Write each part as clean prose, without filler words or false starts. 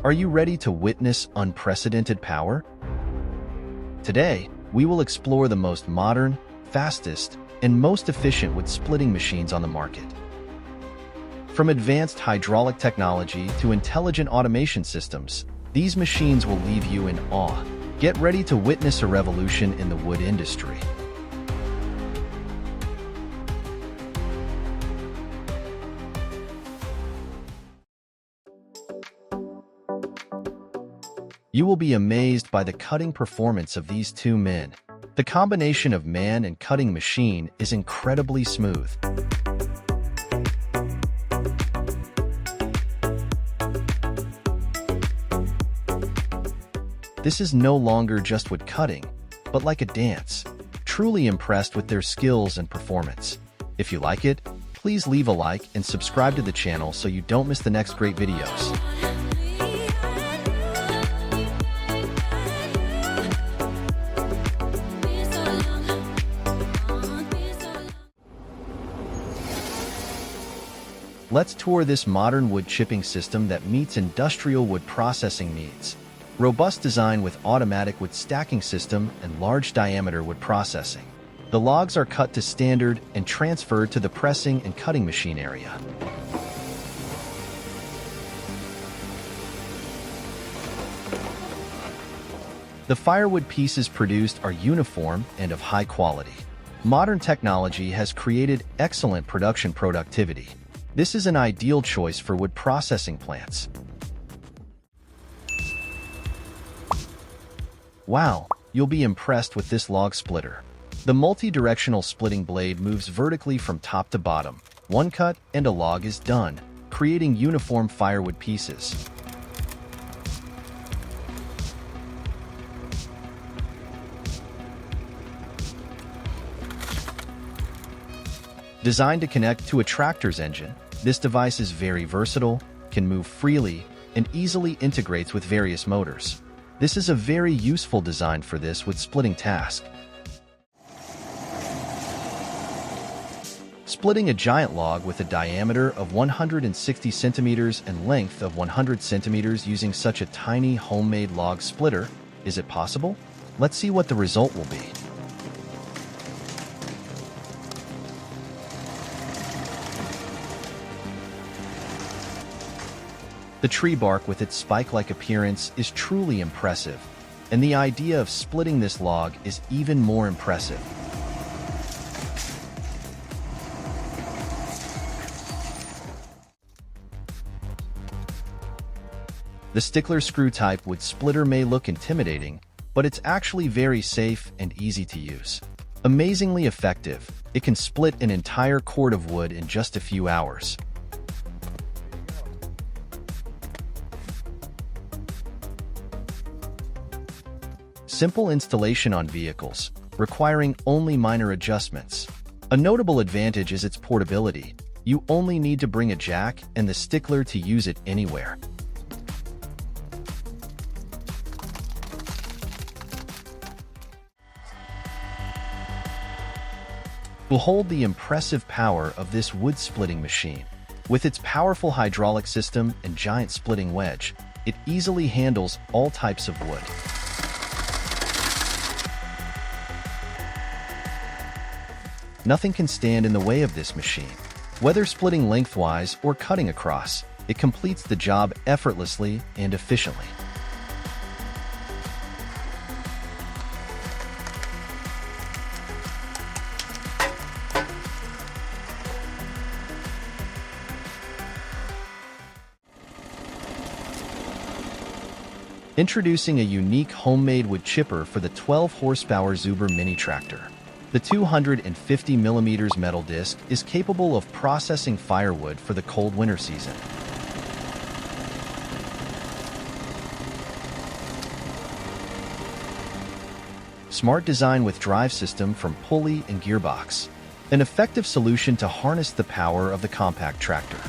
Are you ready to witness unprecedented power? Today, we will explore the most modern, fastest, and most efficient wood splitting machines on the market. From advanced hydraulic technology to intelligent automation systems, these machines will leave you in awe. Get ready to witness a revolution in the wood industry. You will be amazed by the cutting performance of these two men. The combination of man and cutting machine is incredibly smooth. This is no longer just wood cutting, but like a dance. Truly impressed with their skills and performance. If you like it, please leave a like and subscribe to the channel so you don't miss the next great videos. Let's tour this modern wood chipping system that meets industrial wood processing needs. Robust design with automatic wood stacking system and large diameter wood processing. The logs are cut to standard and transferred to the pressing and cutting machine area. The firewood pieces produced are uniform and of high quality. Modern technology has created excellent production productivity. This is an ideal choice for wood processing plants. Wow, you'll be impressed with this log splitter. The multi-directional splitting blade moves vertically from top to bottom. One cut and a log is done, creating uniform firewood pieces. Designed to connect to a tractor's engine, this device is very versatile, can move freely, and easily integrates with various motors. This is a very useful design for this wood splitting task. Splitting a giant log with a diameter of 160 centimeters and length of 100 centimeters using such a tiny homemade log splitter, is it possible? Let's see what the result will be. The tree bark with its spike-like appearance is truly impressive, and the idea of splitting this log is even more impressive. The stickler screw type wood splitter may look intimidating, but it's actually very safe and easy to use. Amazingly effective, it can split an entire cord of wood in just a few hours. Simple installation on vehicles, requiring only minor adjustments. A notable advantage is its portability. You only need to bring a jack and the stickler to use it anywhere. Behold the impressive power of this wood splitting machine. With its powerful hydraulic system and giant splitting wedge, it easily handles all types of wood. Nothing can stand in the way of this machine. Whether splitting lengthwise or cutting across, it completes the job effortlessly and efficiently. Introducing a unique homemade wood chipper for the 12-horsepower Zuber mini tractor. The 250mm metal disc is capable of processing firewood for the cold winter season. Smart design with drive system from pulley and gearbox. An effective solution to harness the power of the compact tractor.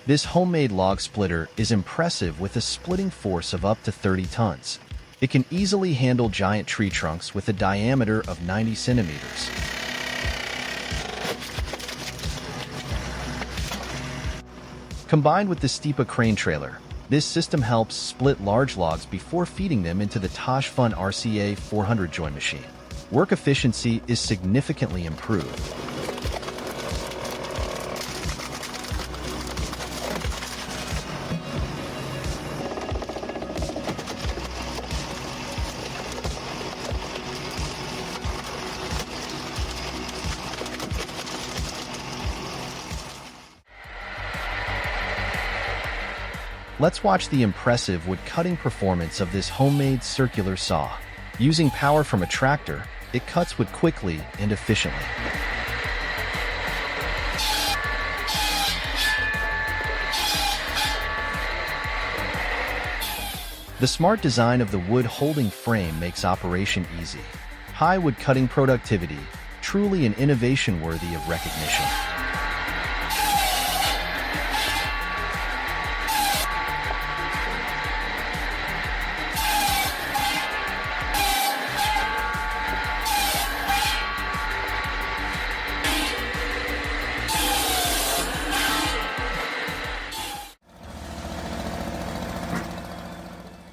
This homemade log splitter is impressive with a splitting force of up to 30 tons. It can easily handle giant tree trunks with a diameter of 90 centimeters. Combined with the Steepa crane trailer, this system helps split large logs before feeding them into the Fun RCA 400 joint machine. Work efficiency is significantly improved. Let's watch the impressive wood-cutting performance of this homemade circular saw. Using power from a tractor, it cuts wood quickly and efficiently. The smart design of the wood-holding frame makes operation easy. High wood-cutting productivity, truly an innovation worthy of recognition.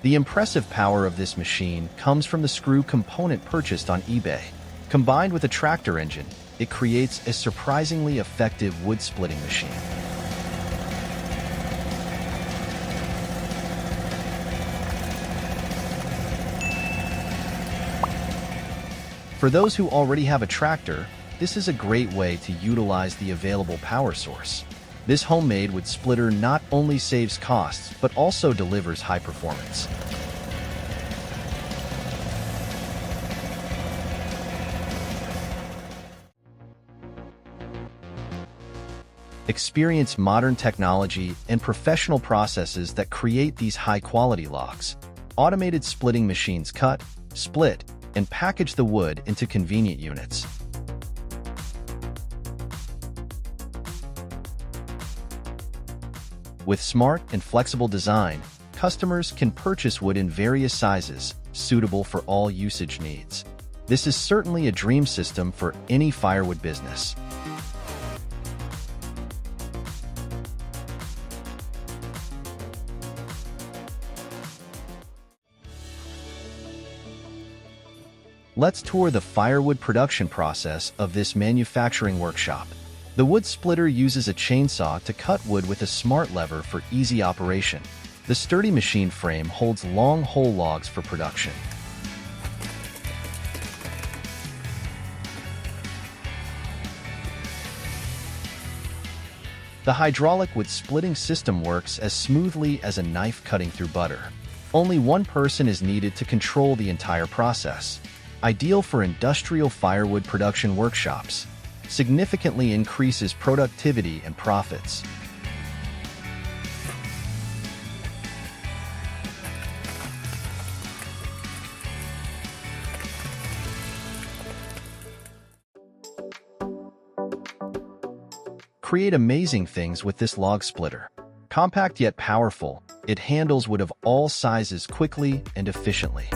The impressive power of this machine comes from the screw component purchased on eBay. Combined with a tractor engine, it creates a surprisingly effective wood-splitting machine. For those who already have a tractor, this is a great way to utilize the available power source. This homemade wood splitter not only saves costs, but also delivers high performance. Experience modern technology and professional processes that create these high-quality logs. Automated splitting machines cut, split, and package the wood into convenient units. With smart and flexible design, customers can purchase wood in various sizes, suitable for all usage needs. This is certainly a dream system for any firewood business. Let's tour the firewood production process of this manufacturing workshop. The wood splitter uses a chainsaw to cut wood with a smart lever for easy operation. The sturdy machine frame holds long whole logs for production. The hydraulic wood splitting system works as smoothly as a knife cutting through butter. Only one person is needed to control the entire process. Ideal for industrial firewood production workshops. Significantly increases productivity and profits. Create amazing things with this log splitter. Compact yet powerful, it handles wood of all sizes quickly and efficiently.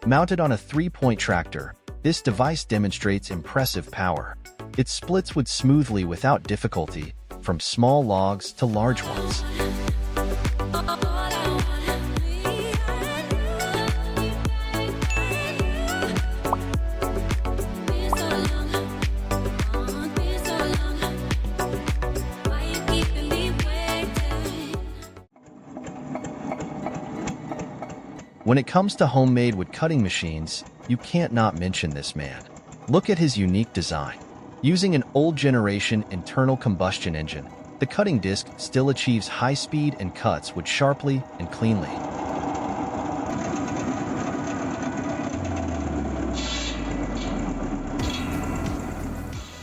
Mounted on a 3-point tractor, this device demonstrates impressive power. It splits wood smoothly without difficulty, from small logs to large ones. When it comes to homemade wood cutting machines, you can't not mention this man. Look at his unique design. Using an old generation internal combustion engine, the cutting disc still achieves high speed and cuts wood sharply and cleanly.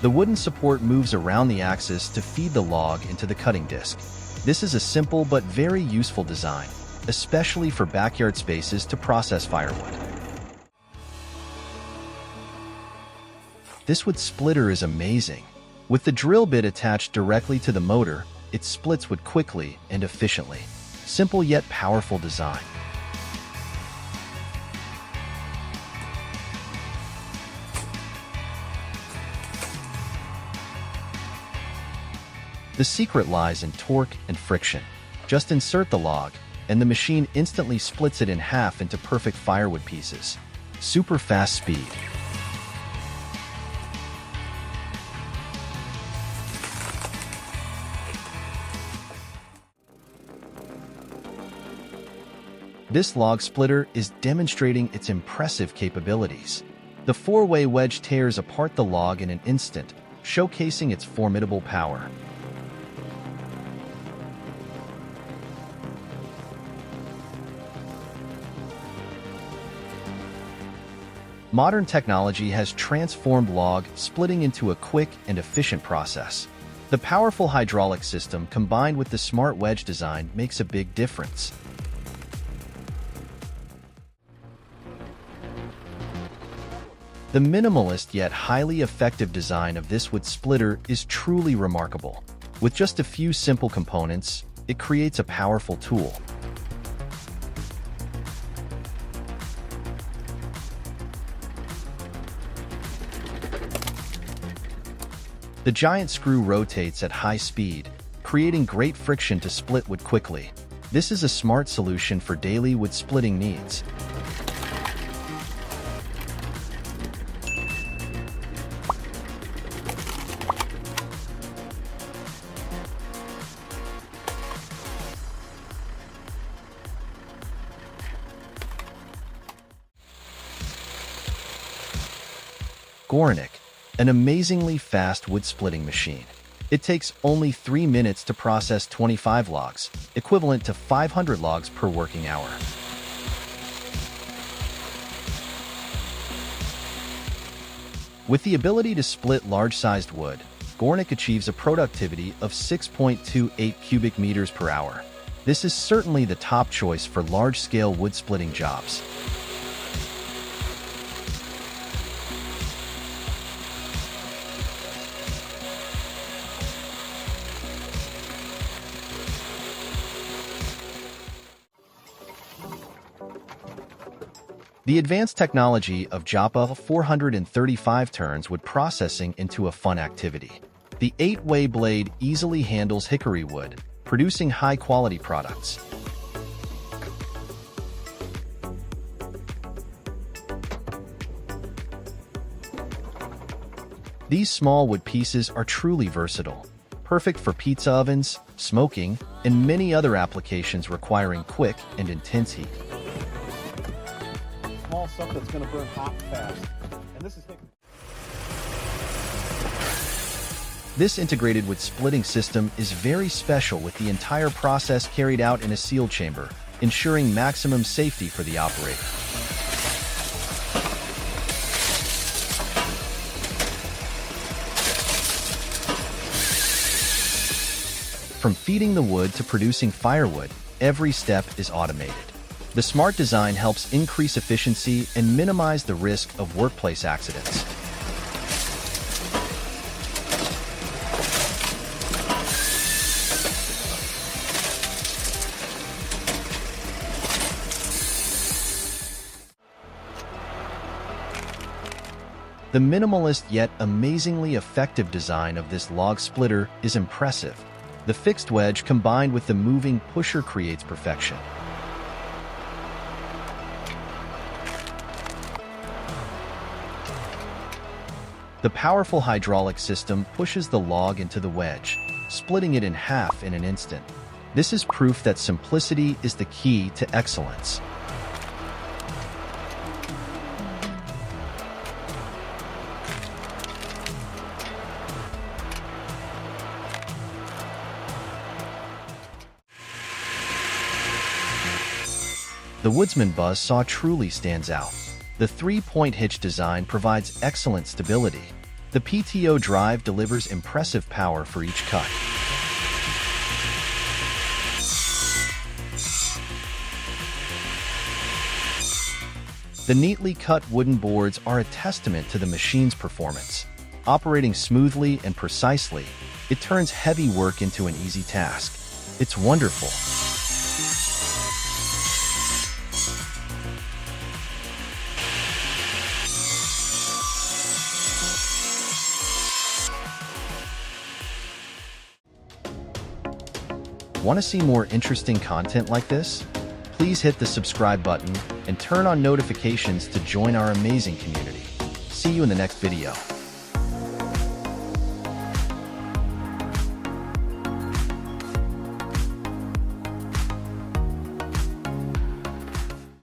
The wooden support moves around the axis to feed the log into the cutting disc. This is a simple but very useful design, especially for backyard spaces to process firewood. This wood splitter is amazing. With the drill bit attached directly to the motor, it splits wood quickly and efficiently. Simple yet powerful design. The secret lies in torque and friction. Just insert the log, and the machine instantly splits it in half into perfect firewood pieces. Super fast speed. This log splitter is demonstrating its impressive capabilities. The four-way wedge tears apart the log in an instant, showcasing its formidable power. Modern technology has transformed log splitting into a quick and efficient process. The powerful hydraulic system combined with the smart wedge design makes a big difference. The minimalist yet highly effective design of this wood splitter is truly remarkable. With just a few simple components, it creates a powerful tool. The giant screw rotates at high speed, creating great friction to split wood quickly. This is a smart solution for daily wood splitting needs. Gornick, an amazingly fast wood-splitting machine. It takes only 3 minutes to process 25 logs, equivalent to 500 logs per working hour. With the ability to split large-sized wood, Gornick achieves a productivity of 6.28 cubic meters per hour. This is certainly the top choice for large-scale wood-splitting jobs. The advanced technology of Joppa 435 turns wood processing into a fun activity. The 8-way blade easily handles hickory wood, producing high-quality products. These small wood pieces are truly versatile, perfect for pizza ovens, smoking, and many other applications requiring quick and intense heat. Small stuff that's going to burn hot fast. And this is This integrated wood splitting system is very special, with the entire process carried out in a sealed chamber, ensuring maximum safety for the operator. From feeding the wood to producing firewood, every step is automated. The smart design helps increase efficiency and minimize the risk of workplace accidents. The minimalist yet amazingly effective design of this log splitter is impressive. The fixed wedge combined with the moving pusher creates perfection. The powerful hydraulic system pushes the log into the wedge, splitting it in half in an instant. This is proof that simplicity is the key to excellence. The Woodsman Buzzsaw truly stands out. The 3-point hitch design provides excellent stability. The PTO drive delivers impressive power for each cut. The neatly cut wooden boards are a testament to the machine's performance. Operating smoothly and precisely, it turns heavy work into an easy task. It's wonderful. Want to see more interesting content like this? Please hit the subscribe button and turn on notifications to join our amazing community. See you in the next video.